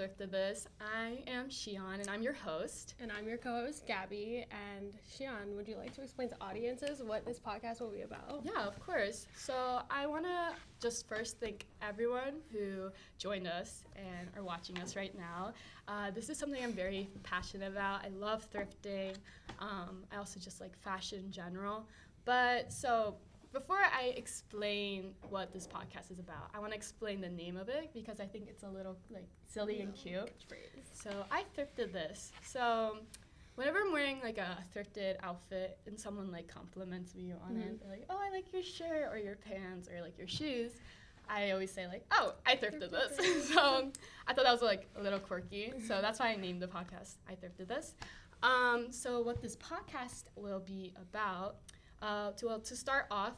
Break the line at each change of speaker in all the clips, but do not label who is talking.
Thrifted This. I am Shion, and I'm your host.
And I'm your co-host, Gabby. And Shion, would you like to explain to audiences what this podcast will be about?
Yeah, of course. So I want to just first thank everyone who joined us and are watching us right now. This is something I'm very passionate about. I love thrifting. I also just like fashion in general. Before I explain what this podcast is about, I want to explain the name of it because I think it's a little like silly and cute. So I thrifted this. So whenever I'm wearing like a thrifted outfit and someone like compliments me on it, they're like, "Oh, I like your shirt or your pants or like your shoes," I always say like, "Oh, I thrifted this." So I thought that was like a little quirky. So that's why I named the podcast I Thrifted This. So what this podcast will be about. To start off,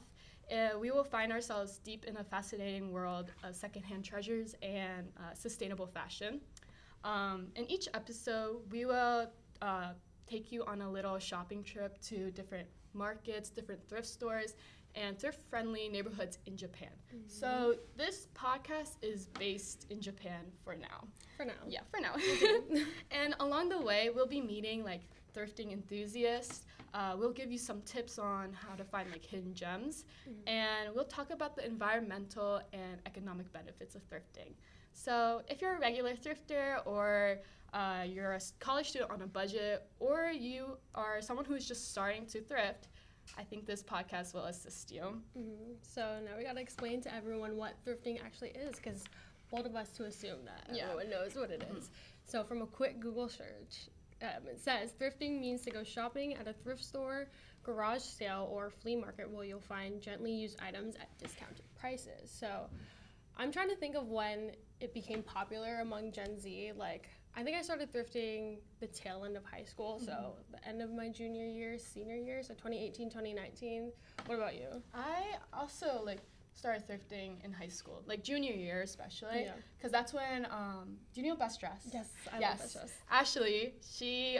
we will find ourselves deep in a fascinating world of secondhand treasures and sustainable fashion. In each episode, we will take you on a little shopping trip to different markets, different thrift stores, and thrift-friendly neighborhoods in Japan. Mm-hmm. So this podcast is based in Japan for now.
For now.
Yeah, for now. And along the way, we'll be meeting like thrifting enthusiasts. We'll give you some tips on how to find like hidden gems, and we'll talk about the environmental and economic benefits of thrifting. So if you're a regular thrifter, or you're a college student on a budget, or you are someone who's just starting to thrift, I think this podcast will assist you.
Mm-hmm. So now we gotta explain to everyone what thrifting actually is, because both of us to assume that everyone knows what it is. So from a quick Google search, it says thrifting means to go shopping at a thrift store, garage sale, or flea market where you'll find gently used items at discounted prices. So I'm trying to think of when it became popular among Gen Z. Like, I think I started thrifting the tail end of high school, so the end of my junior year, senior year, so 2018, 2019. What about you?
I also started thrifting in high school, like junior year especially, because that's when, do you know Best Dress?
Yes, I love Best Dress.
Ashley, she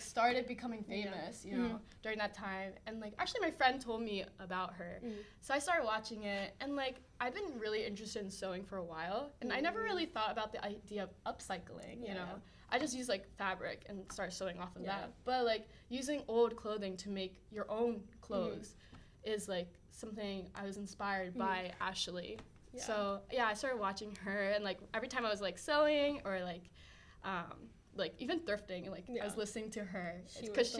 started becoming famous, you know, during that time, and actually my friend told me about her, so I started watching it, and I've been really interested in sewing for a while, and I never really thought about the idea of upcycling, you know. I just used fabric and started sewing off of that, but using old clothing to make your own clothes is something I was inspired by Ashley. Yeah. So I started watching her, and every time I was sewing or even thrifting, I was listening to her because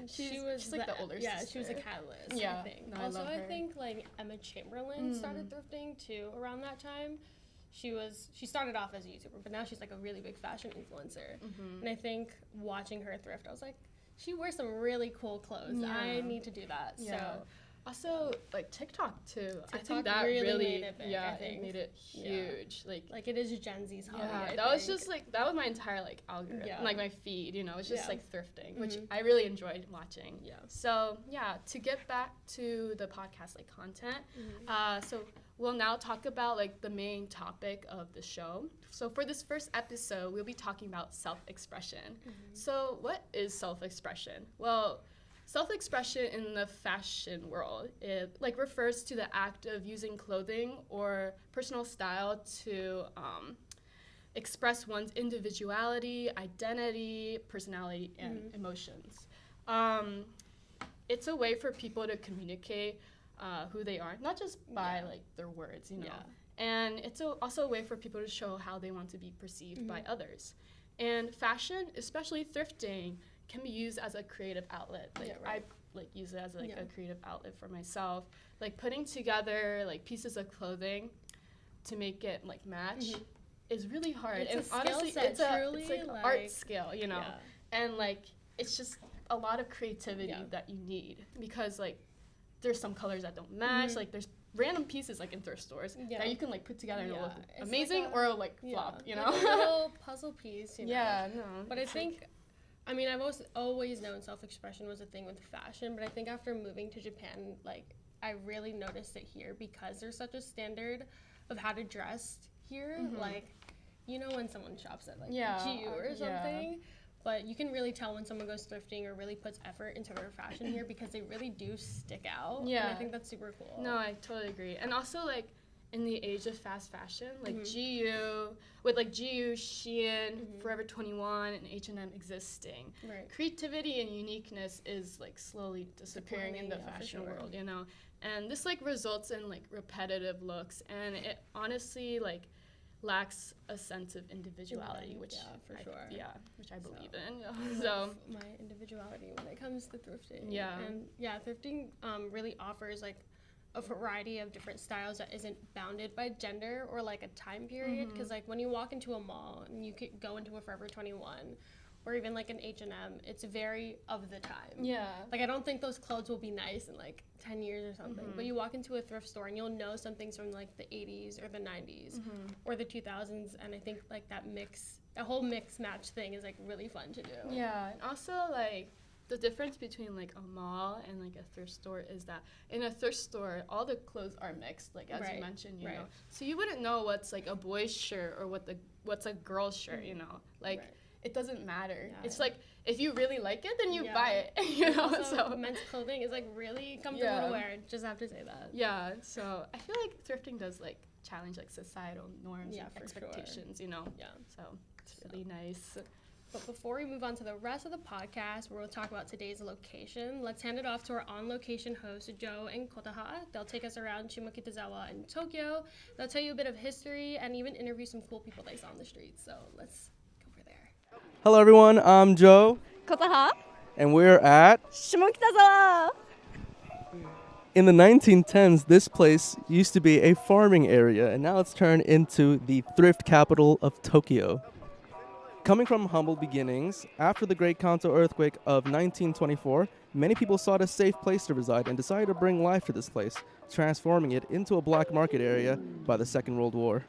she's the older sister.
Yeah, she was a catalyst. I think.
No,
also,
I
think Emma Chamberlain started thrifting too around that time. She started off as a YouTuber, but now she's a really big fashion influencer. And I think watching her thrift, I was like, she wears some really cool clothes. I need to do that. So.
Also, TikTok too.
TikTok
I think that
really made it big,
it made it huge.
It is Gen Z's hobby.
Yeah, that was just that was my entire algorithm, my feed. You know, it was just thrifting, which I really enjoyed watching. Yeah. So to get back to the podcast content, so we'll now talk about the main topic of the show. So for this first episode, we'll be talking about self-expression. So what is self-expression? Well, self-expression in the fashion world, it refers to the act of using clothing or personal style to express one's individuality, identity, personality, and emotions. It's a way for people to communicate who they are, not just by their words, you know. And it's also a way for people to show how they want to be perceived by others. And fashion, especially thrifting, can be used as a creative outlet. I use it as a creative outlet for myself. Putting together pieces of clothing to make it match is really hard.
It's
and
a
honestly,
skill set,
it's an art skill, you know. And it's just a lot of creativity that you need, because there's some colors that don't match. There's random pieces in thrift stores that you can put together and it'll look amazing or flop, you know.
A little puzzle piece, you know.
Yeah, no.
But I think, I've always known self-expression was a thing with fashion, but I think after moving to Japan, I really noticed it here because there's such a standard of how to dress here. You know, when someone shops at GU or something, but you can really tell when someone goes thrifting or really puts effort into their fashion here because they really do stick out. Yeah. And I think that's super cool.
No, I totally agree. And also, in the age of fast fashion, GU, with like GU, Shein, Forever 21, and H&M existing.
Right.
Creativity and uniqueness is like slowly disappearing in the fashion world, you know? And this like results in like repetitive looks, and it honestly like lacks a sense of individuality, which which I believe in. So
my individuality when it comes to thrifting.
Yeah.
And thrifting really offers like a variety of different styles that isn't bounded by gender or like a time period, because like when you walk into a mall and you could go into a Forever 21 or even like an H&M, it's very of the time.
Yeah.
Like I don't think those clothes will be nice in like 10 years or something, but you walk into a thrift store and you'll know some things from like the 80s or the 90s or the 2000s, and I think like that whole mix match thing is like really fun to do.
Yeah, and also like the difference between like a mall and like a thrift store is that in a thrift store all the clothes are mixed, like as you mentioned, you know. So you wouldn't know what's like a boy's shirt or what's a girl's shirt, you know. Like it doesn't matter. Yeah. It's like if you really like it, then you buy it. You know,
also, so men's clothing is like really comfortable to wear. Just have to say that.
Yeah. So I feel like thrifting does like challenge like societal norms and expectations. You know. Yeah. So it's really nice.
But before we move on to the rest of the podcast, where we'll talk about today's location, let's hand it off to our on-location hosts, Joe and Kotaha. They'll take us around Shimokitazawa in Tokyo. They'll tell you a bit of history and even interview some cool people they saw on the streets. So let's go over there.
Hello, everyone. I'm Joe.
Kotaha.
And we're at
Shimokitazawa.
In the 1910s, this place used to be a farming area, and now it's turned into the thrift capital of Tokyo. Coming from humble beginnings, after the Great Kanto earthquake of 1924, many people sought a safe place to reside and decided to bring life to this place, transforming it into a black market area by the Second World War.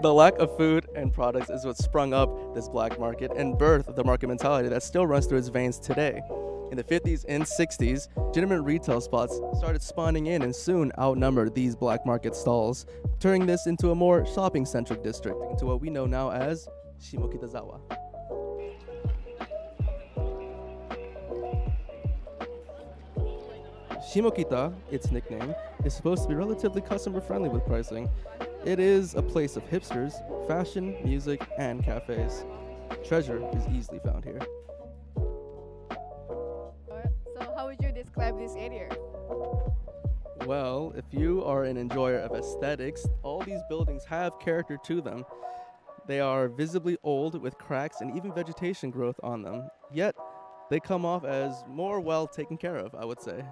The lack of food and products is what sprung up this black market and birthed the market mentality that still runs through its veins today. In the 50s and 60s, legitimate retail spots started spawning in and soon outnumbered these black market stalls, turning this into a more shopping-centric district, into what we know now as Shimokitazawa. Shimokita, its nickname, is supposed to be relatively customer-friendly with pricing. It is a place of hipsters, fashion, music, and cafes. Treasure is easily found here.
So how would you describe this area?
Well, if you are an enjoyer of aesthetics, all these buildings have character to them. They are visibly old with cracks and even vegetation growth on them. Yet, they come off as more well taken care of, I would say.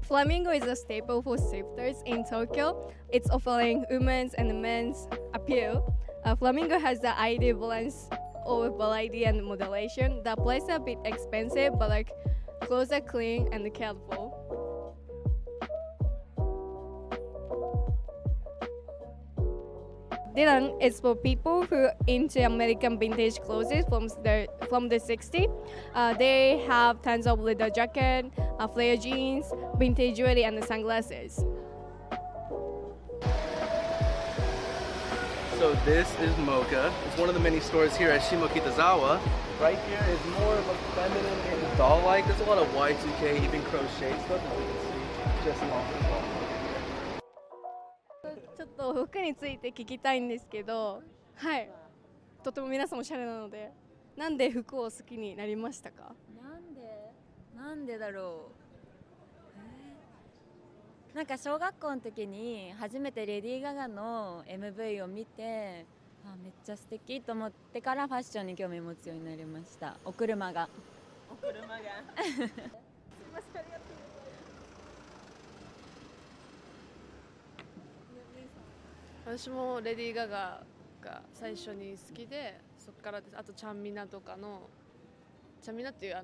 Flamingo is a staple for thrifters in Tokyo. It's offering women's and men's appeal. Flamingo has the ideal balance of variety and moderation. The place is a bit expensive, but like clothes are clean and cared for. Dylan is for people who are into American vintage clothes from the 60s. They have tons of leather jacket, flare jeans, vintage jewelry, and sunglasses.
So this is MIKA. It's one of the many stores here at Shimokitazawa. Right here is more of a feminine and doll-like. There's a lot of Y2K, even crochet stuff, as you can see, just along the wall.
ちょっと服について聞きたいんですけど、はい、とても皆さんおしゃれなので、なんで服を好きになりましたか？
なんでだろう。なんか小学校の時に初めてレディー・ガガの MV を見て、めっちゃ素敵と思ってからファッションに興味を持つようになりました。お車が。
私もレディー・ガガが最初に好きで、そこからです。あとチャンミナとかのチャンミナっていう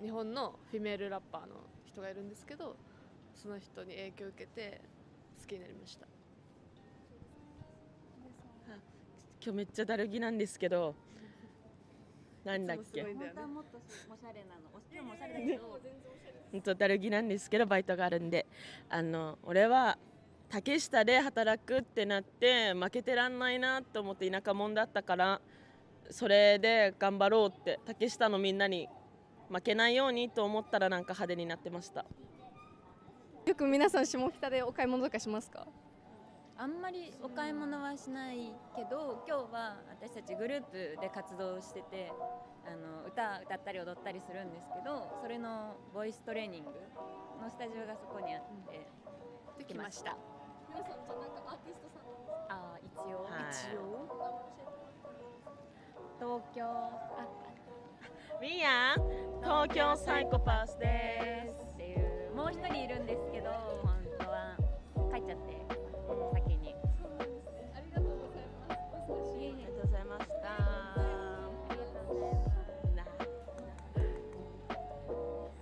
日本のフィメールラッパーの人がいるんですけど、その人に影響を受けて好きになりました。
今日めっちゃだるぎなんですけど、なんだっけ、
本当はもっとおしゃれなの。今日もおしゃれだけど
本当だるぎなんですけどバイトがあるんで、俺は竹下で働くってなって負けてらんないなと思って、田舎者だったからそれで頑張ろうって、竹下のみんなに負けないようにと思ったらなんか派手になってました。
よく皆さん下北でお買い物とかしますか？
あんまりお買い物はしないけど、今日は私たちグループで活動してて、歌ったり踊ったりするんですけど、それのボイストレーニングのスタジオがそこにあって
できました。
皆さんじゃあなんかアーティストさん
一応、
はい
東京
We are 東京サイコパスです
っていうもう一人いるんですけど、本当は帰っちゃって先に。
ありがとうございます。お忙しい。
ありがとうございました。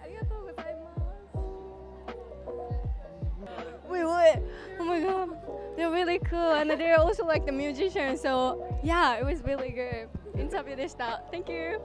ありがとうございます。Wait, what? Oh my god. They're really cool and they're also like the musicians. So yeah, it was really good. インタビューでした。Thank you.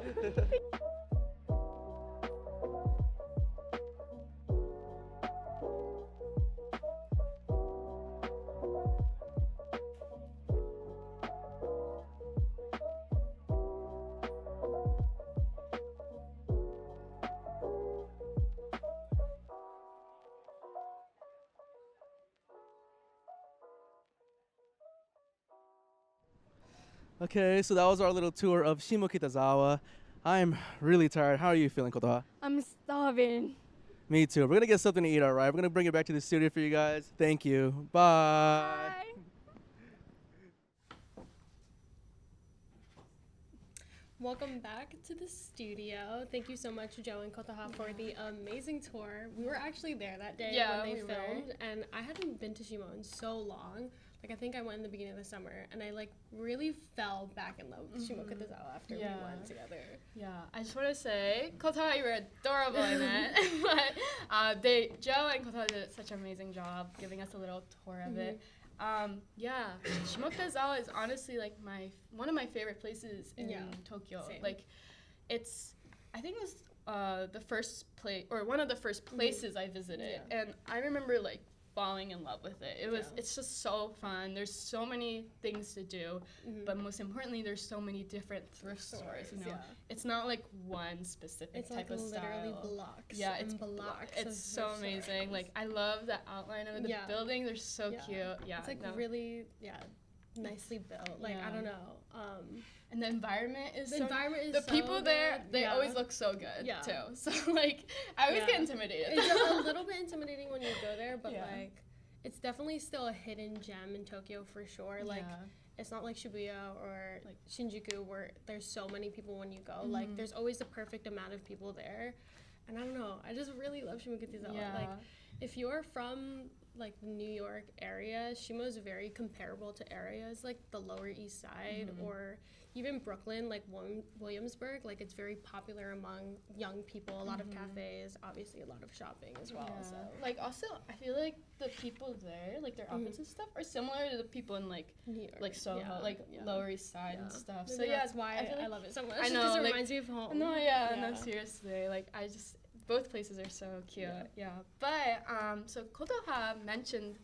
Okay, so that was our little tour of Shimokitazawa. I'm really tired. How are you feeling, Kotoha?
I'm starving.
Me too. We're gonna get something to eat, all right? We're gonna bring it back to the studio for you guys. Thank you. Bye.
Welcome back to the studio. Thank you so much, Joe and Kotaha, for the amazing tour. We were actually there that day when they filmed, and I hadn't been to Shimo in so long. Like, I think I went in the beginning of the summer, and I like really fell back in love with Shimokitazawa after we went together.
Yeah, I just want to say, Kota, you were adorable in it. But Joe and Kota did such an amazing job giving us a little tour of it. Yeah, Shimokitazawa is honestly like one of my favorite places in Tokyo.
Same.
Like, I think it was the first place or one of the first places I visited, and I remember like falling in love with it. It's just so fun. There's so many things to do, but most importantly, there's so many different thrift stores. You know, it's not like one specific type of style.
It's like literally blocks.
Yeah, it's
blocks.
It's so amazing. Like, I love the outline of the building. They're so cute. Yeah,
it's like really nicely built. Like, I don't know.
And the environment is
the
so people there, they always look so good too. So like, I always get intimidated.
It's a little bit intimidating when you go there, but like, it's definitely still a hidden gem in Tokyo for sure. Like, it's not like Shibuya or like Shinjuku where there's so many people when you go. Like, there's always the perfect amount of people there. And I don't know, I just really love Shimokitazawa. Like, if you're from like the New York area, Shimo is very comparable to areas like the Lower East Side or even Brooklyn, like Williamsburg. Like, it's very popular among young people. A lot of cafes, obviously a lot of shopping as well. So
like, also I feel like the people there, like their outfits and stuff, are similar to the people in like
New York,
like Soho, like Lower East Side and stuff.
Maybe
So yeah,
that's why I love it so much.
I know,
because it
like,
reminds me of home.
No, no, seriously. Like, both places are so cute. Yeah. But so Kotoha mentioned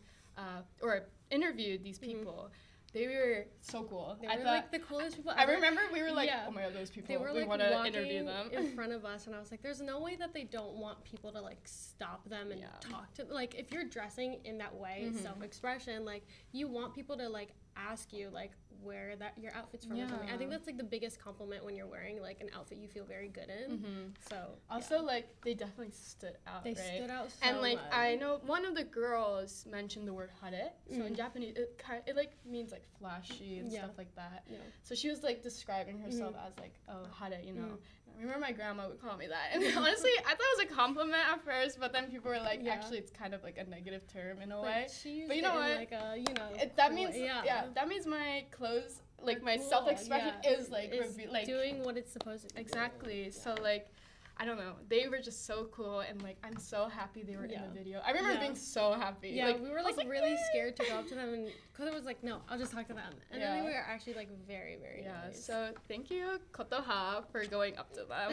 or interviewed these people. They were so cool.
They were like the coolest people ever.
I remember we were like, oh my god, those people.
They were
we
like
want to interview them
in front of us, and I was like, there's no way that they don't want people to like stop them and talk to. Like, if you're dressing in that way, self-expression, like, you want people to like ask you like where your outfit's from or something. I think that's like the biggest compliment when you're wearing like an outfit you feel very good in. So
also like they definitely stood out.
They stood out so
and like
much.
I know one of the girls mentioned the word hare. So in Japanese it like means like flashy and stuff like that. So she was like describing herself as like, oh, hare, you know. I remember my grandma would call me that, and honestly I thought it was a compliment at first, but then people were like, actually it's kind of like a negative term in a way. But you know what?
Like a, you know,
that means that means my clothes, like my self-expression is like like
doing what it's supposed to do.
Exactly. So like, I don't know, they were just so cool, and like I'm so happy they were in the video. I remember being so happy.
Yeah,
like,
we were like really scared to go up to them, and Koto was like, no, I'll just talk to them. And then they were actually like very, very nice.
So thank you, Kotoha, for going up to them.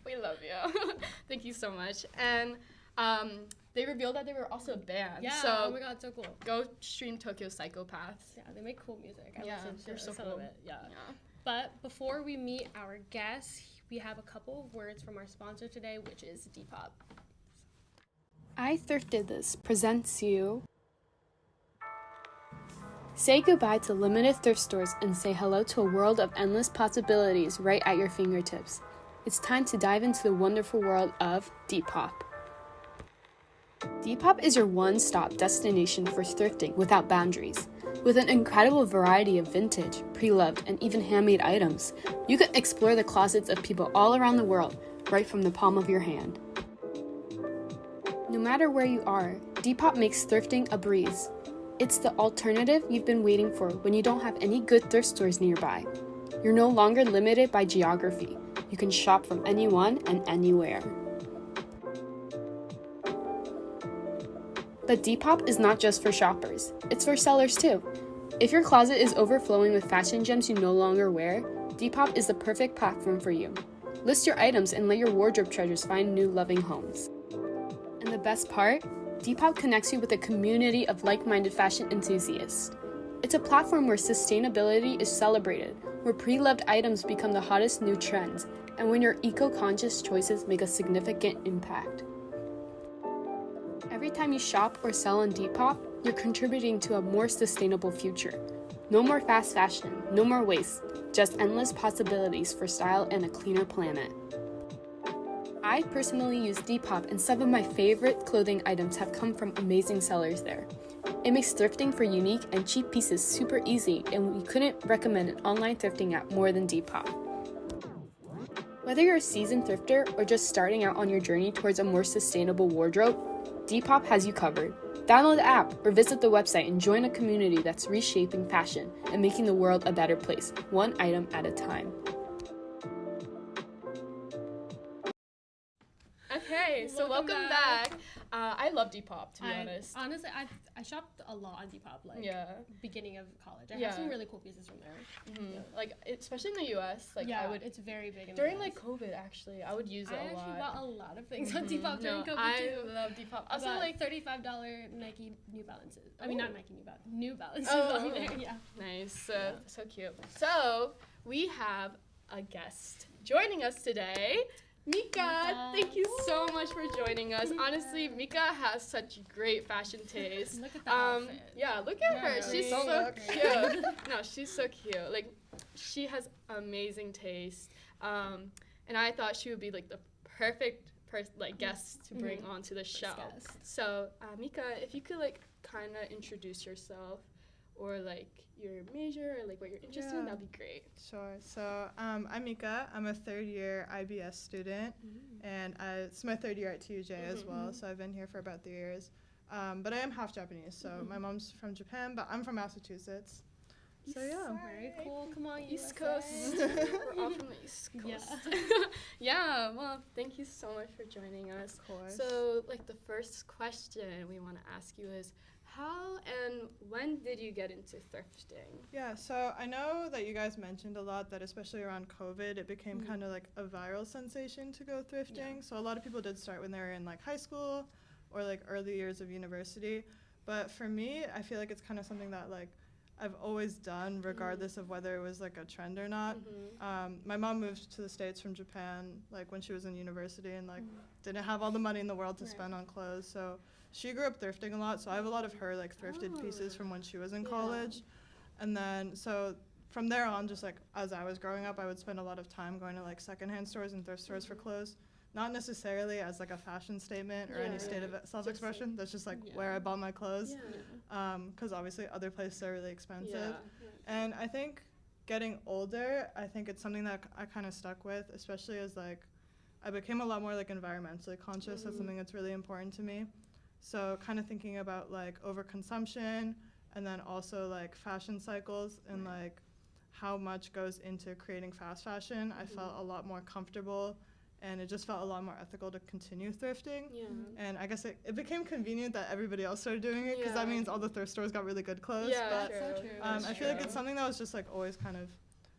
We love you. Thank you so much. And they revealed that they were also a band.
Yeah.
So
oh my god, so cool.
go stream Tokyo Psychopaths.
Yeah, they make cool music. I
Yeah,
listen
they're
to
so
some
cool.
of it. Yeah.
Yeah.
But before we meet our guests, we have a couple of words from our sponsor today, which is Depop. I Thrifted This presents you. Say goodbye to limited thrift stores and say hello to a world of endless possibilities right at your fingertips. It's time to dive into the wonderful world of Depop. Depop is your one-stop destination for thrifting without boundaries. With an incredible variety of vintage, pre-loved, and even handmade items, you can explore the closets of people all around the world right from the palm of your hand. No matter where you are, Depop makes thrifting a breeze. It's the alternative you've been waiting for when you don't have any good thrift stores nearby. You're no longer limited by geography. You can shop from anyone and anywhere. But Depop is not just for shoppers, it's for sellers too. If your closet is overflowing with fashion gems you no longer wear, Depop is the perfect platform for you. List your items and let your wardrobe treasures find new loving homes. And the best part? Depop connects you with a community of like-minded fashion enthusiasts. It's a platform where sustainability is celebrated, where pre-loved items become the hottest new trends, and when your eco-conscious choices make a significant impact. Every time you shop or sell on Depop, you're contributing to a more sustainable future. No more fast fashion, no more waste, just endless possibilities for style and a cleaner planet. I personally use Depop, and some of my favorite clothing items have come from amazing sellers there. It makes thrifting for unique and cheap pieces super easy, and we couldn't recommend an online thrifting app more than Depop. Whether you're a seasoned thrifter or just starting out on your journey towards a more sustainable wardrobe, Depop has you covered. Download the app or visit the website and join a community that's reshaping fashion and making the world a better place, one item at a time.
Okay, so welcome back. I love Depop, to be honest.
Honestly, I shopped a lot on Depop, like beginning of college. I have some really cool pieces from there.
Mm-hmm. Yeah. Like especially in the U.S. Like I would.
It's very big in
during
the US.
like COVID. Actually, I would use it a lot.
I actually bought a lot of things on Depop during COVID
I
too.
love Depop.
Also, like $35 Nike New Balances. I mean, not Nike New Balances on there. Yeah.
Nice. So cute. So we have a guest joining us today. Mika, thank you so much for joining us. Honestly, Mika has such great fashion taste.
Look at that outfit.
Yeah, look at her. She's so cute. No, she's so cute. Like, she has amazing taste. And I thought she would be like the perfect guest to bring onto the show. So, Mika, if you could like kind of introduce yourself or like your major or like what you're interested in, that'd be great.
Sure. So I'm Mika. I'm a third year IBS student, and it's my third year at TUJ as well. So I've been here for about 3 years. But I am half Japanese. So my mom's from Japan, but I'm from Massachusetts. So yeah.
Very cool. Come on,
East
USA.
Coast. We're all from the East Coast. Yeah. Well, thank you so much for joining us.
Of course.
So, like, the first question we want to ask you is, how and when did you get into thrifting?
Yeah, so I know that you guys mentioned a lot that especially around COVID, it became kind of like a viral sensation to go thrifting. Yeah. So a lot of people did start when they were in like high school or like early years of university. But for me, I feel like it's kind of something that like I've always done regardless of whether it was like a trend or not. My mom moved to the States from Japan like when she was in university and like didn't have all the money in the world to spend on clothes. So she grew up thrifting a lot, so I have a lot of her like thrifted pieces from when she was in college. And then so from there on, just like as I was growing up, I would spend a lot of time going to like secondhand stores and thrift stores for clothes. Not necessarily as like a fashion statement or any state of self-expression. That's just like where I bought my clothes. Because obviously other places are really expensive. And I think getting older, I think it's something that I kind of stuck with, especially as like I became a lot more like environmentally conscious. That's something that's really important to me. So kind of thinking about like overconsumption and then also like fashion cycles and like how much goes into creating fast fashion, I felt a lot more comfortable and it just felt a lot more ethical to continue thrifting. And I guess it became convenient that everybody else started doing it because that means all the thrift stores got really good clothes. But I feel like it's something that was just like always kind of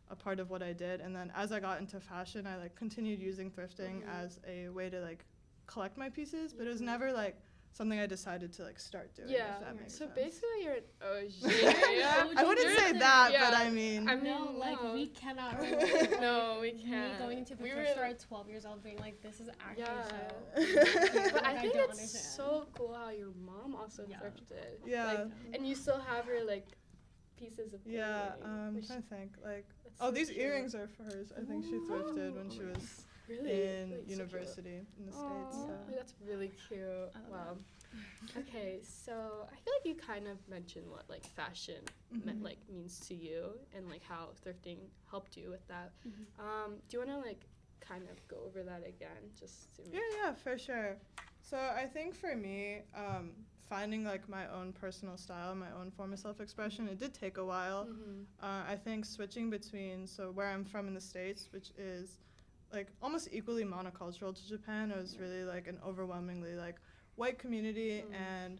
a part of what I did. And then as I got into fashion, I like continued using thrifting as a way to like collect my pieces, but it was never like something I decided to like start doing.
Yeah.
If that makes
So
sense.
basically, you're an OG. Yeah.
I wouldn't say that,
Yeah.
but I mean.
No, like we cannot relate.
No, we
Me
can't.
going into the
We
thrift
were-
store at 12 years old being like, this is actually
Yeah.
so.
But I
Like,
think
don't
it's
understand.
so cool how your mom also
Yeah.
thrifted.
Yeah.
Like, and you still have her like pieces of
Yeah,
clothing,
I'm
which-
trying to think. Like,
that's
oh,
so
these
cute.
earrings are for hers. I think she thrifted when she was
Really?
in
Like, so cute.
university in the States.
Aw,
So.
that's really cute.
love
Wow. Okay, so I feel like you kind of mentioned what like fashion meant, like means to you, and like how thrifting helped you with that. Do you want to like kind of go over that again, just to make
Yeah, for sure. So I think for me, finding like my own personal style, my own form of self-expression, it did take a while. I think switching between, so where I'm from in the States, which is like almost equally monocultural to Japan, it was really like an overwhelmingly like white community, and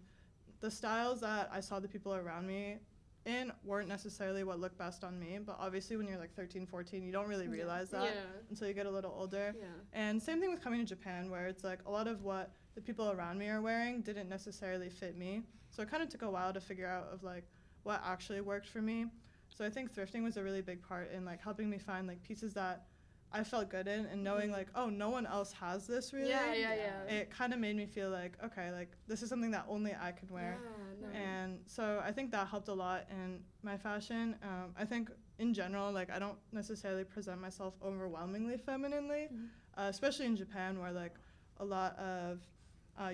the styles that I saw the people around me in weren't necessarily what looked best on me, but obviously when you're like 13, 14, you don't really realize that until you get a little older.
Yeah.
And same thing with coming to Japan, where it's like a lot of what the people around me are wearing didn't necessarily fit me. So it kind of took a while to figure out of like what actually worked for me. So I think thrifting was a really big part in like helping me find like pieces that I felt good in, and knowing like, oh, no one else has this really.
Yeah.
It kind of made me feel like, okay, like this is something that only I can wear.
Yeah, no.
And so I think that helped a lot in my fashion. I think in general, like I don't necessarily present myself overwhelmingly femininely, especially in Japan, where like a lot of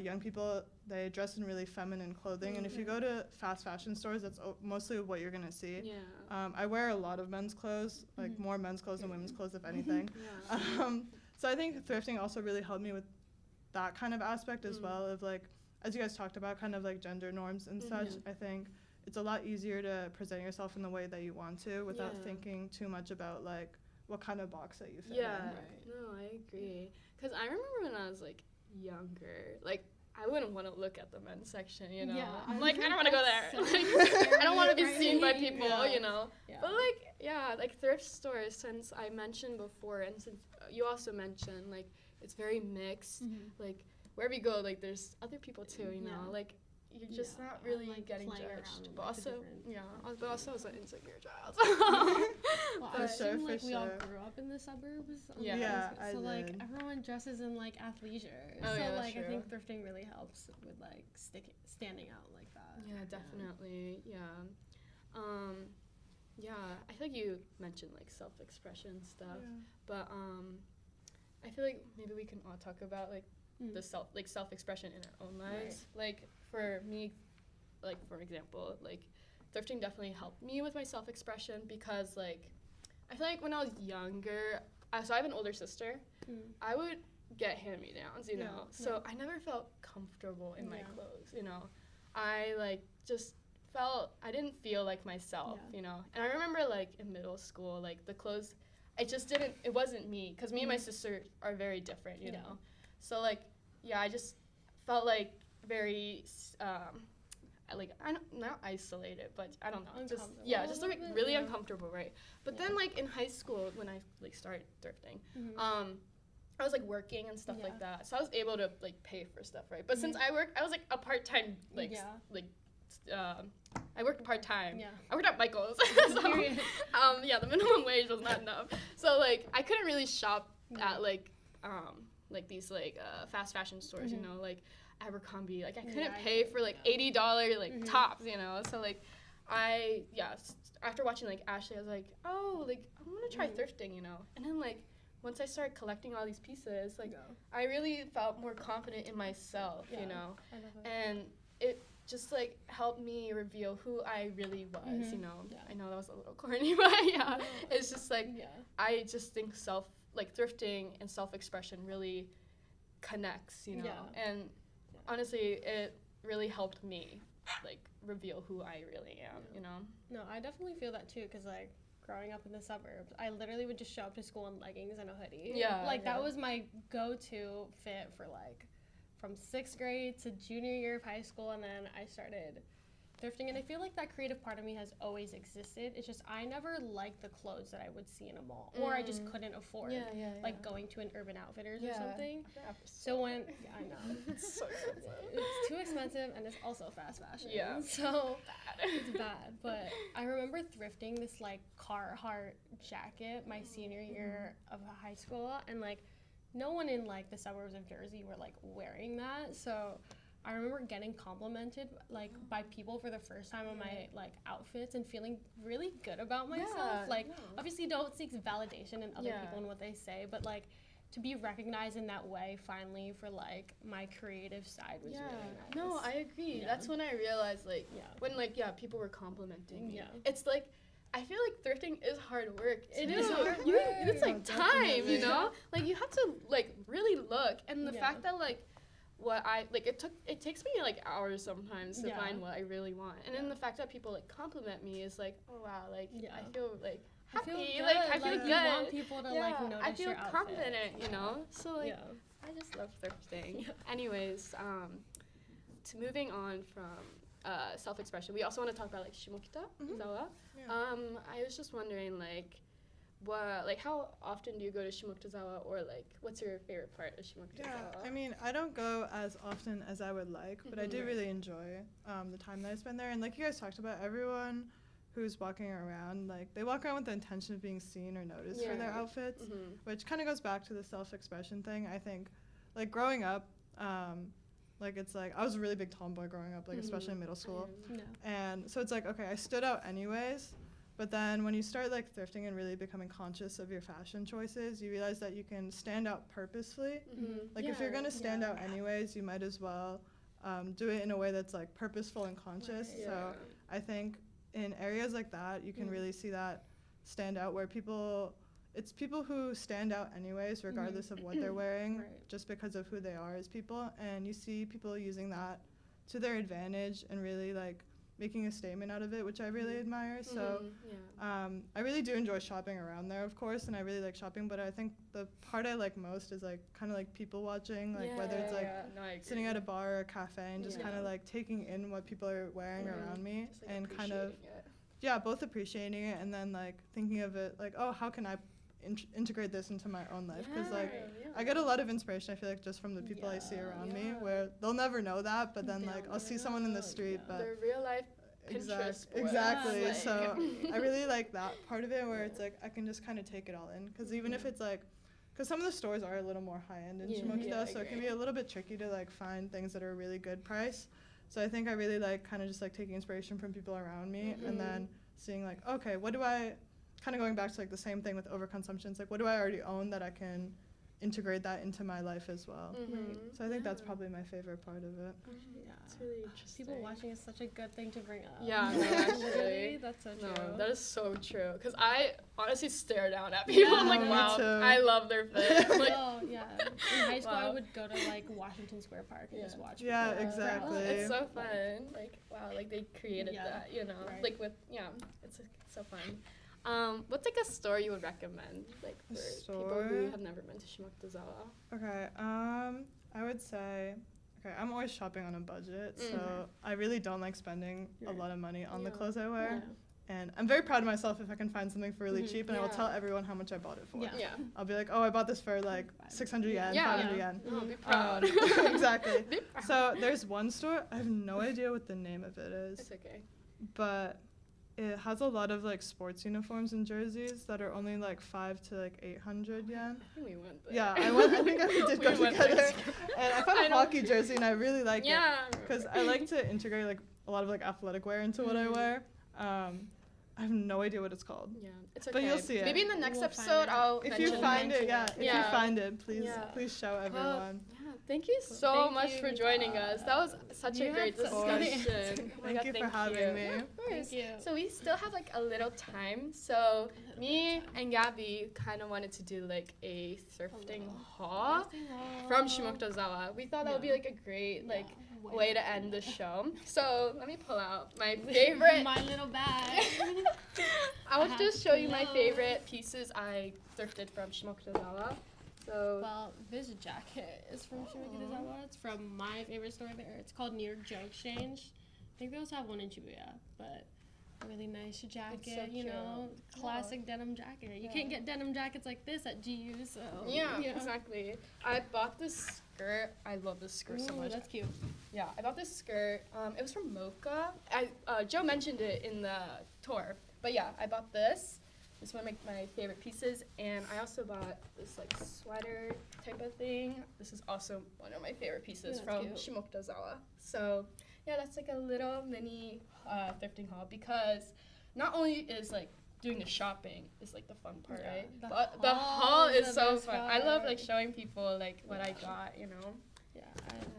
young people, they dress in really feminine clothing. And if you go to fast fashion stores, that's mostly what you're gonna see.
Yeah.
I wear a lot of men's clothes, like more men's clothes than women's clothes, if anything.
Yeah.
So I think thrifting also really helped me with that kind of aspect as well, of like, as you guys talked about, kind of like gender norms and such. I think it's a lot easier to present yourself in the way that you want to without thinking too much about like what kind of box that you fit
Yeah.
in.
No, I agree. Because I remember when I was like younger, like I wouldn't want to look at the men's section, you know.
Yeah,
I'm like, I don't want to go there.
so
Like, I don't want to be
scary.
seen by people,
Yeah.
you know.
Yeah.
But like thrift stores, since I mentioned before, and since you also mentioned, like it's very mixed. Like wherever you go, like there's other people too, you know.
Yeah.
Like you're just
Yeah,
not
and,
really
like,
getting
playing around
judged.
with,
But
like, the
also,
different-
but also as an insecure child.
Well,
For
I
sure,
assume,
for
like we all
sure.
grew up in the suburbs. on
Yeah.
the
Yeah,
West Coast,
I
so like
did.
everyone dresses in like athleisure.
Oh,
so
yeah, that's
like I think
true.
thrifting really helps with like standing out like that.
Yeah, definitely. Yeah, I feel like you mentioned like self-expression stuff, but I feel like maybe we can all talk about like the self-expression in our own lives. Like for me, like for example, like thrifting definitely helped me with my self-expression, because like I feel like when I was younger, so I have an older sister, I would get hand-me-downs, you know, so I never felt comfortable in my clothes, you know. I like just I didn't feel like myself, you know. And I remember like in middle school, like the clothes, it wasn't me, because me and my sister are very different, you know. So like, yeah, I just felt like very, not isolated, but I don't know, just
Uncomfortable
like
a bit,
really
yeah.
uncomfortable, right? But then like in high school, when I like started thrifting, I was like working and stuff like that, so I was able to like pay for stuff, right? But since I was like a part-time I worked part-time. I worked at Michael's. So, the minimum wage was not enough. So like I couldn't really shop at like these fast fashion stores, you know, like Abercrombie. Like I couldn't pay for like $80 like tops, you know. So like after watching like Ashley, I was like, oh, like I want to try thrifting, you know. And then like once I started collecting all these pieces, like I really felt more confident in myself, you know. And it just like helped me reveal who I really was, you know. I know that was a little corny, but it's just like I just think thrifting and self-expression really connects, you know. And honestly, it really helped me like reveal who I really am, you know.
No, I definitely feel that too, because like growing up in the suburbs, I literally would just show up to school in leggings and a hoodie. That was my go-to fit for like from 6th grade to junior year of high school, and then I started thrifting, and I feel like that creative part of me has always existed. It's just I never liked the clothes that I would see in a mall, or I just couldn't afford, like going to an Urban Outfitters or something. So when I know
It's so expensive.
it's too expensive, and it's also fast fashion.
Yeah.
So it's bad. But I remember thrifting this like Carhartt jacket my senior year of high school, and like no one in like the suburbs of Jersey were like wearing that. So I remember getting complimented like by people for the first time on my like outfits and feeling really good about myself. Obviously don't seek validation in other people and what they say, but like to be recognized in that way finally for like my creative side was really nice.
No, I agree. That's when I realized like when like people were complimenting me. It's like I feel like thrifting is hard work. It is hard work. It's like time, you know? Like you have to like really look, and the fact that like what I like it takes me like hours sometimes to find what I really want, and then the fact that people like compliment me is like, oh wow, like I feel like happy, I feel good.
You want people to like notice
I feel
your outfit.
confident, you know. So like I just love thrifting. Anyways, to moving on from self-expression, we also want to talk about like Shimokitazawa. I was just wondering like how often do you go to Shimokitazawa, or like what's your favorite part of Shimokitazawa?
I mean, I don't go as often as I would like, but I do really enjoy the time that I spend there. And like you guys talked about, everyone who's walking around, like they walk around with the intention of being seen or noticed for their outfits, which kind of goes back to the self-expression thing. I think like growing up, like it's like I was a really big tomboy growing up, like especially in middle school, and so it's like okay, I stood out anyways. But then when you start like thrifting and really becoming conscious of your fashion choices, you realize that you can stand out purposefully. Like if you're gonna stand out anyways, you might as well do it in a way that's like purposeful and conscious. So I think in areas like that, you can really see that stand out where it's people who stand out anyways, regardless of what they're wearing, just because of who they are as people. And you see people using that to their advantage and really like making a statement out of it, which I really admire. So I really do enjoy shopping around there, of course, and I really like shopping, but I think the part I like most is like kind of like people watching, like whether it's like sitting at a bar or a cafe and just kind of like taking in what people are wearing around me, like, and kind of both appreciating it and then like thinking of it like, oh, how can I integrate this into my own life? Because like I get a lot of inspiration, I feel like, just from the people I see around me, where they'll never know that, but then like I'll see someone in the street, but
their real life Pinterest
exactly.
Like
So I really like that part of it, where it's like I can just kind of take it all in, because even if it's like, because some of the stores are a little more high end in Shimokita, so it can be a little bit tricky to like find things that are really good price. So I think I really like kind of just like taking inspiration from people around me, and then seeing like, okay, what do I, kind of going back to like the same thing with overconsumption, it's like what do I already own that I can integrate that into my life as well. So I think that's probably my favorite part of it.
It's really interesting.
People watching is such a good thing to bring up.
Yeah, no, actually.
That's so true.
No, that is so true. Because I honestly stare down at people. I'm like, wow, I love their fit. Like,
in high school, I would go to like Washington Square Park and just watch people.
Yeah, exactly.
It's so fun. Like, wow, like they created that, you know? Like with, it's so fun. What's like a store you would recommend, like for people who have never been to Shimokitazawa?
Okay, I would say, I'm always shopping on a budget, so I really don't like spending a lot of money on the clothes I wear. And I'm very proud of myself if I can find something for really cheap, and I will tell everyone how much I bought it for. I'll be like, oh, I bought this for like 600 yen, 500 yen.
Oh, be proud.
Exactly. Be proud. So there's one store, I have no idea what the name of it is.
It's okay.
But it has a lot of like sports uniforms and jerseys that are only like 500 to like 800 yen.
I think we went there.
Yeah, I think we did go together. And I found a hockey jersey and I really like it. Because I like to integrate like a lot of like athletic wear into what I wear. I have no idea what it's called.
Yeah, it's okay.
But you'll see it.
Maybe in the next episode I'll
mention it. If you find it, if you find it, please show everyone.
Thank you so much for joining us. That was such a great discussion.
Thank you for having me.
Of course. Thank you. So we still have like a little time. So me and Gabby kind of wanted to do like a thrifting haul from Shimokitazawa. We thought that would be like a great way to end the show. So let me pull out my favorite.
My little bag.
I will just show you my favorite pieces I thrifted from Shimokitazawa. So,
well, this jacket is from Shimokitazawa. It's from my favorite store there. It's called New York Junk Exchange. think they also have one in Shibuya, but a really nice jacket,
so
you know, classic denim jacket. You can't get denim jackets like this at GU, so.
Yeah,
you know.
exactly. I bought this skirt. I love this skirt so
Ooh,
much.
that's cute.
Yeah, I bought this skirt. It was from MIKA. Joe mentioned it in the tour. But yeah, I bought this. This is one of my favorite pieces. And I also bought this like sweater type of thing. This is also one of my favorite pieces
Yeah,
from Shimokitazawa. So yeah, that's like a little mini thrifting haul, because not only is like doing the shopping is like the fun part,
Yeah,
right?
the
But the
haul
haul
is
is
the
so
best
fun. I love like
part.
showing people like what I got, you know.
Yeah,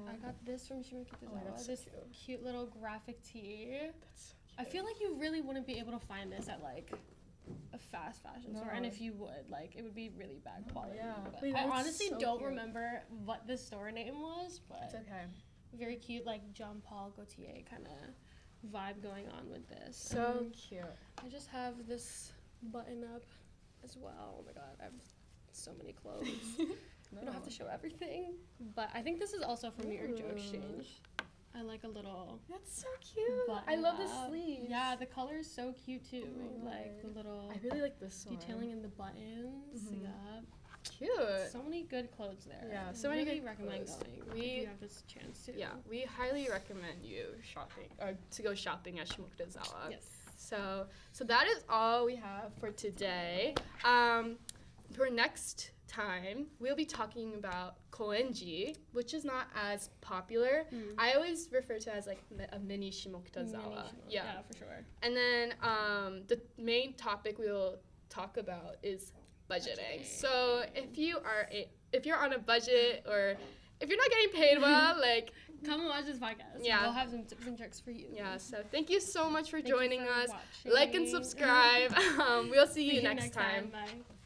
I got this from Shimokitazawa.
that's so
This
cute.
cute little graphic tee.
That's so
I feel like you really wouldn't be able to find this at like a fast fashion store, and
No.
if you would, like, it would be really bad quality.
yeah.
But
Wait,
I
that's
honestly
so
don't
cute.
remember what the store name was, but
It's okay.
very cute, like Jean Paul Gaultier kind of vibe going on with this.
So
And
cute.
I just have this button up as well. Oh my god, I have so many clothes. I don't have to show everything, but I think this is also from New York Joe Exchange. I like a little
That's so cute.
button
I love the
up.
sleeves.
Yeah, the color is so cute too.
Oh my
Like the
God.
little
I really like this one.
detailing in the buttons.
Mhm.
Yeah,
Cute.
so many good clothes there.
Yeah, so many
really
good
recommend
clothes.
going if
We-
you have this chance to.
Yeah, we highly recommend you shopping or to go shopping at Shimokitazawa.
Yes.
So that is all we have for today. For next time, we'll be talking about koenji, which is not as popular.
Mm.
I always refer to it as like a mini Shimokitazawa.
Mini
Yeah.
yeah, for sure.
And then the main topic we'll talk about is budgeting. So if you're on a budget, or if you're not getting paid well, like
Come and watch this podcast.
Yeah.
We'll have some tips and tricks for you.
yeah. So thank you so much for
Thank you
joining
for
us.
watching.
Like and subscribe. We'll see
See
you next time.
Bye.